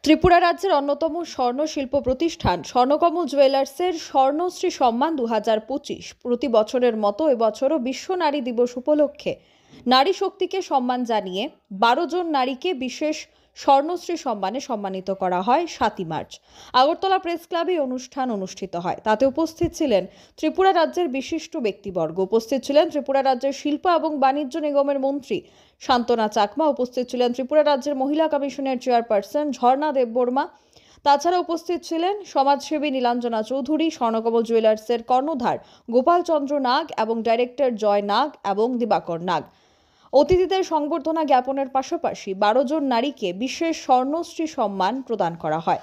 ত্রিপুরা রাজ্যের অন্যতম স্বর্ণ শিল্প প্রতিষ্ঠান স্বর্ণকমল জুয়েলার্সের স্বর্ণশ্রী সম্মান 2025 প্রতি বছরের মতো এবছরও বিশ্ব নারী দিবস উপলক্ষে নারী শক্তিকে সম্মান জানিয়ে 12 জন নারীকে বিশেষ স্বর্ণশ্রী সম্মানে সম্মানিত করা হয় 7 মার্চ। আগরতলা প্রেস ক্লাবে অনুষ্ঠান অনুষ্ঠিত হয়। তাতে উপস্থিত ছিলেন ত্রিপুরা রাজ্যের বিশিষ্ট ব্যক্তিবর্গ। উপস্থিত ছিলেন ত্রিপুরা রাজ্যের শিল্প এবং বাণিজ্য নিগমের মন্ত্রী শান্তনা চাকমা। উপস্থিত ছিলেন ত্রিপুরা রাজ্যের মহিলা কমিশনের চেয়ারপারসন ঝর্ণা দেববর্মা। তাছাড়া উপস্থিত ছিলেন সমাজসেবী নীলাঞ্জনা চৌধুরী, স্বর্ণকমল জুয়েলার্সের কর্ণধার গোপাল চন্দ্র নাগ এবং ডাইরেক্টর জয় নাগ এবং দিবাকর নাগ। অতিথিদের সংবর্ধনা জ্ঞাপনের পাশাপাশি 12 জন নারীকে বিশেষ স্বর্ণশ্রী সম্মান প্রদান করা হয়।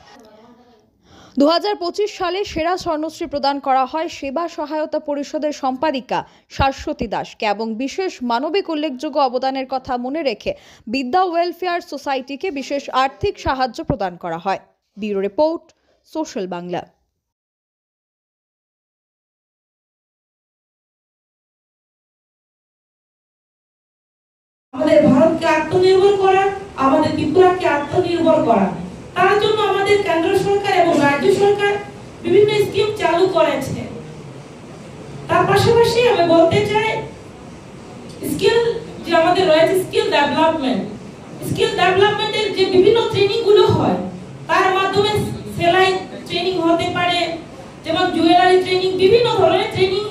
2025 সালে সেরা স্বর্ণশ্রী প্রদান করা হয় সেবা সহায়তা পরিষদের সম্পাদিকা শাশ্বতী দাসকে এবং বিশেষ মানবিক উল্লেখযোগ্য অবদানের কথা মনে রেখে বিদ্যা ওয়েলফেয়ার সোসাইটিকে বিশেষ আর্থিক সাহায্য প্রদান করা হয়। Bureau report, social Bangla. আমাদের ভারতকে আত্মনির্ভর করা, আমাদের ত্রিপুরাকে আত্মনির্ভর করা, তার জন্য আমাদের কেন্দ্র সরকার এবং রাজ্য সরকার বিভিন্ন স্কিম চালু করেছে। তার পাশাপাশি আমি বলতে চাই স্কিল যে আমাদের রয়েছে স্কিল ডেভেলপমেন্টের যে বিভিন্ন ট্রেনিং গুলো হয়, তার মাধ্যমে সেলাই ট্রেনিং হতে পারে, যেমন জুয়েলারি ট্রেনিং, বিভিন্ন ধরনের ট্রেনিং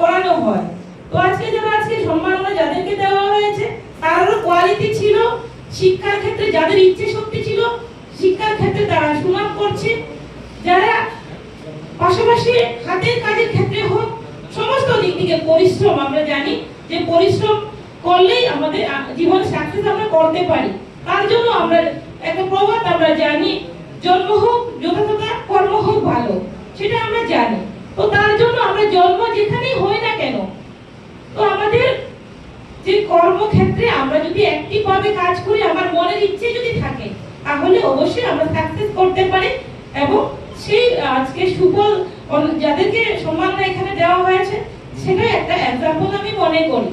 করানো হয়। তো আজকে সম্মাননা যাদেরকে দেওয়া হয়েছে তারও কোয়ালিটি ছিল, শিক্ষার ক্ষেত্রে যাদের ইচ্ছে শক্তি ছিল শিক্ষার ক্ষেত্রে তারা সুনাম করছে, যারা পাশাপাশি হাতের কাজের ক্ষেত্রে হোক, সমস্ত দিক থেকে পরিশ্রম, আমরা জানি যে পরিশ্রম করলেই আমাদের জীবনে সাকসেস আমরা করতে পারি। তার জন্য আমরা একটা প্রবাদ আমরা জানি, জন্ম হোক যথাযথ, কর্ম হোক ভালো, সেটা আমরা জানি। তো তার জন্য আমরা জন্ম যেখানেই হই না কেন, তো আমাদের যে কর্মক্ষেত্রে আমরা যদি অ্যাক্টিভ ভাবে কাজ করি, আমার মনের ইচ্ছে যদি থাকে, তাহলে অবশ্যই আমরা সাকসেস করতে পারি। এবং সেই আজকে সুফল যাদেরকে সম্মাননা এখানে দেওয়া হয়েছে সেটা একটা এক্সাম্পল আমি মনে করি।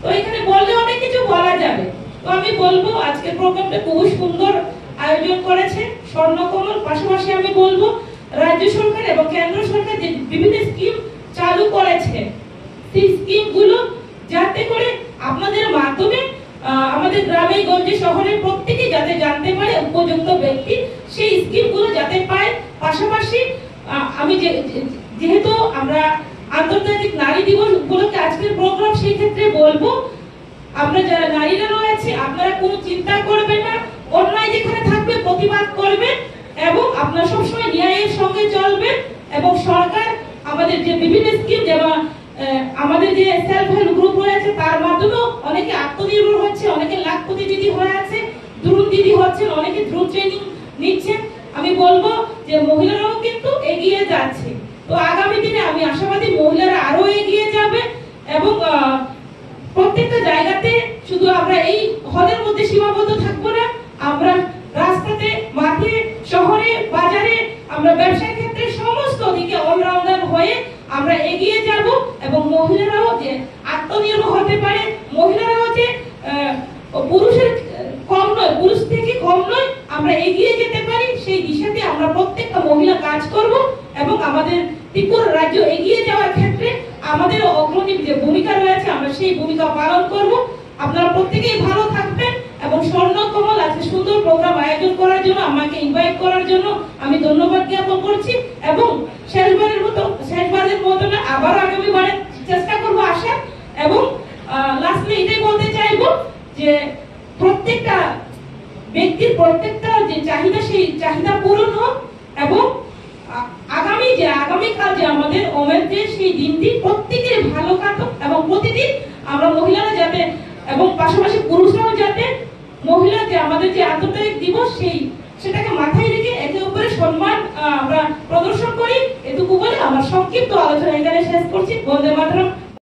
তো এখানে বললে অনেক কিছু বলা যাবে, তো আমি বলবো আজকের প্রোগ্রামটা খুব সুন্দর আয়োজন করেছে স্বর্ণকমল। পাশাপাশি আমি বলবো রাজ্য সরকার এবং কেন্দ্র সরকার যে বিভিন্ন স্কিম চালু করেছে, সেই স্কিম গুলো যাতে করে আপনাদের মাধ্যমে আমাদের গ্রামে গঞ্জে শহরে প্রত্যেকে যাতে জানতে পারে, উপযুক্ত ব্যক্তি সেই স্কিম গুলো যাতে পায়। পাশাপাশি আমি যেহেতু আমরা আন্তর্জাতিক নারী দিবস উপলক্ষে আজকের প্রোগ্রাম, সেই ক্ষেত্রে বলবো আমরা যারা নারীরা রয়েছে আপনারা কোনো চিন্তা করবেন না, অন্যায় যেখানে থাকবে প্রতিবাদ করবেন এবং আপনারা সবসময় ন্যায়ের সঙ্গে চলবেন। এবং সরকার আমাদের যে বিভিন্ন স্কিম, যেমন আমাদের যে সেলফ হেল্প গ্রুপ রয়েছে তার মাধ্যমেও অনেকে আত্মনির্ভর হচ্ছে, অনেকে লাখপতি দিদি হয়ে আছে, দ্রুত দিদি হচ্ছেন, অনেকে দ্রুত ট্রেনিং নিচ্ছেন। আমি বলবো যে মহিলারাও কিন্তু এগিয়ে যাচ্ছে। তো আগামী দিনে আমি আশাবাদী মহিলারা আরো এগিয়ে যাবে এবং প্রত্যেকটা জায়গাতে শুধু আমরা এই হলের মধ্যে সীমাবদ্ধ থাকবো না, আমরা রাস্তাতে, মাঠে, শহরে, বাজারে, আমরা ব্যবসার ক্ষেত্রে সমস্ত দিকে অলরাউন্ডার হয়ে আমরা এগিয়ে যাব। এবং মহিলারাও যে আত্মনির্ভর হতে পারে, মহিলারাও যে পুরুষের কম নয়, পুরুষ থেকে কম নয়, আমরা এগিয়ে যেতে পারি, সেই দিশাতে আমরা প্রত্যেকটা মহিলা কাজ করব। এবং আমাদের ত্রিপুরা রাজ্য এগিয়ে যাওয়ার ক্ষেত্রে আমাদের অগ্রণী যে ভূমিকা রয়েছে আমরা সেই ভূমিকা পালন করব। আপনারা প্রত্যেকেই ভালো থাকবেন এবং স্বর্ণকমল আজকে সুন্দর প্রোগ্রাম আয়োজন করার জন্য, আমাকে ইনভাইট করার জন্য আমি ধন্যবাদ জ্ঞাপন করছি। এবং শেষবারের মতো না, আবার আগামীবারে চেষ্টা করব আশা। এবং লাস্টে এটাই বলতে চাইবো যে প্রত্যেকটা ব্যক্তির প্রত্যেকটা যে চাহিদা, সেই চাহিদা পূরণ হোক এবং আগামীকাল যে আমাদের ওমেন ডে, সেই দিনটি প্রত্যেকের ভালো কাটুক এবং প্রতিদিন আমরা মহিলারা যাতে এবং পাশাপাশি পুরুষরাও যাতে মহিলা যে আমাদের যে আন্তর্জাতিক দিবস সেটাকে মাথায় রেখে একে অপরের সম্মান আমরা প্রদর্শন করি। এটুকু বলে আমার সংক্ষিপ্ত আলোচনা এখানে শেষ করছি। বন্দে মাতরম।